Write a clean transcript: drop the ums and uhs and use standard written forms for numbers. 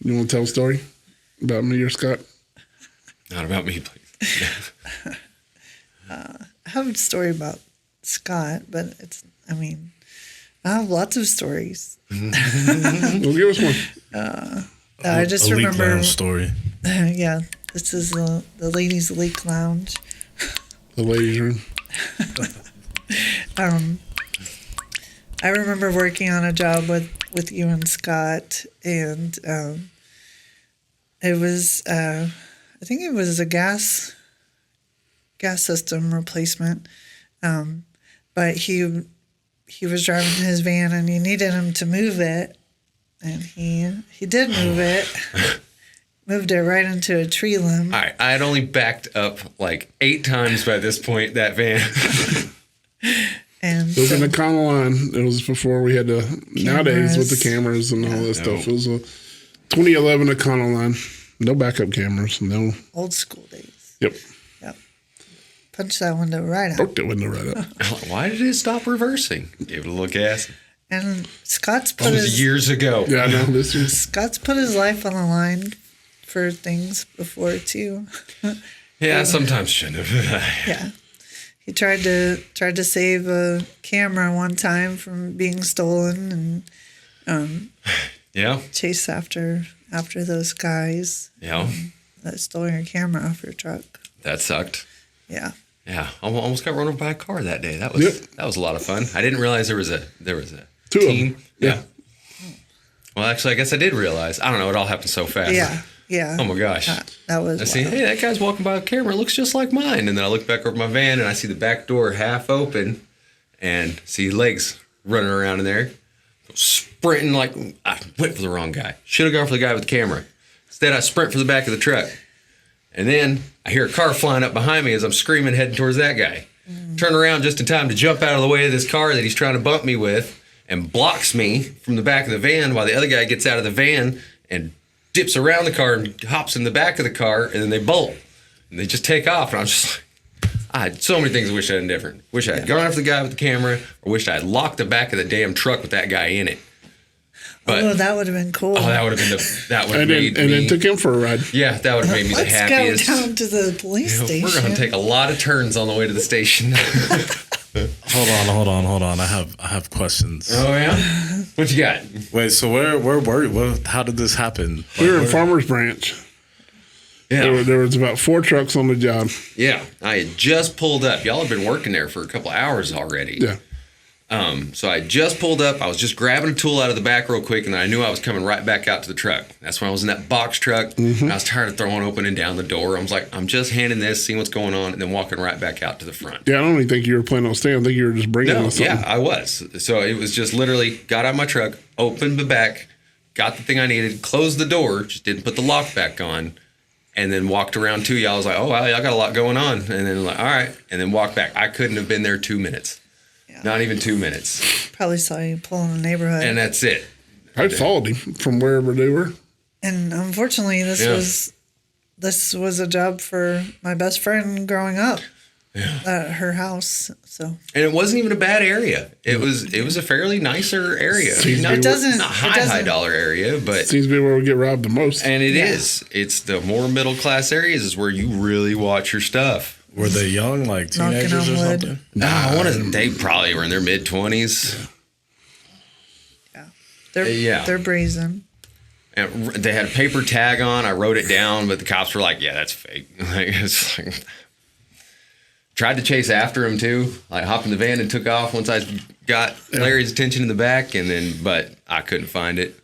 You want to tell a story about me or Scott? Not about me, please. I have a story about Scott, but I have lots of stories. Well, give us one. I just Elite remember. Lounge story. Yeah, this is the ladies' elite lounge. The ladies' room. I remember working on a job with you and Scott, and it was I think it was a gas system replacement, but he was driving his van and you needed him to move it, and he did move it. Moved it right into a tree limb. All right, I had only backed up like 8 times by this point, that van. And it was in the Econoline. It was before we had the nowadays with the cameras and all that stuff. It was a 2011 Econoline. No backup cameras. No. Old school days. Yep. Punch that window right out. Broke that window right up. Why did it stop reversing? Give it a little gas. And Scott's put That was years ago. Yeah, I know. This is Scott's put his life on the line for things before too. Yeah, sometimes shouldn't have. Yeah. He tried to save a camera one time from being stolen and Yeah. chase after those guys Yeah. that stole your camera off your truck. That sucked. Yeah. Yeah. Almost got run over by a car that day. That was a lot of fun. I didn't realize there was a two team. of them. Yeah. Well, actually, I guess I did realize. I don't know. It all happened so fast. Yeah. Yeah. Oh my gosh. That was I see, wild. hey, that guy's walking by a camera. It looks just like mine. And then I look back over my van and I see the back door half open and see legs running around in there. Sprinting like I went for the wrong guy. Should have gone for the guy with the camera. Instead, I sprint for the back of the truck. And then I hear a car flying up behind me as I'm screaming, heading towards that guy. Turn around just in time to jump out of the way of this car that he's trying to bump me with and blocks me from the back of the van while the other guy gets out of the van and dips around the car and hops in the back of the car, and then they bolt. And they just take off. And I'm just like, I had so many things I wish I had different. Wish I had gone after the guy with the camera, or wish I had locked the back of the damn truck with that guy in it. But, that would have been cool. Oh, that would have been that would have made me. And then took him for a ride. Yeah, that would have made me the happiest. Let's go down to the police station. We're going to take a lot of turns on the way to the station. Hold on. I have questions. Oh yeah, what you got? Wait, so where were you? How did this happen? We were in Farmers Branch. Yeah, There was about 4 trucks on the job. yeah. I had just pulled up. Y'all have been working there for a couple hours already. Yeah. So I just pulled up. I was just grabbing a tool out of the back real quick, and then I knew I was coming right back out to the truck. That's when I was in that box truck. And I was tired of throwing open and down the door. I was like, I'm just handing this, seeing what's going on, and then walking right back out to the front. Yeah, I don't even think you were planning on staying. I think you were just bringing us something. Yeah, I was. So it was just literally got out of my truck, opened the back, got the thing I needed, closed the door, just didn't put the lock back on, and then walked around to y'all. I was like, oh, wow, y'all got a lot going on. And then like, all right. And then walked back. I couldn't have been there 2 minutes. Yeah. Not even 2 minutes. Probably saw you pull in the neighborhood. And that's it. I followed him from wherever they were. And unfortunately, this was a job for my best friend growing up at her house. So, and it wasn't even a bad area. It was a fairly nicer area. It doesn't not high dollar area, but seems to be where we get robbed the most. And it is. It's the more middle class areas is where you really watch your stuff. Were they young, like teenagers or something? Nah, they probably were in their mid-20s. Yeah. They're brazen. And they had a paper tag on. I wrote it down, but the cops were like, yeah, that's fake. It's like, tried to chase after him too. Like hopped in the van and took off once I got Larry's attention in the back, but I couldn't find it.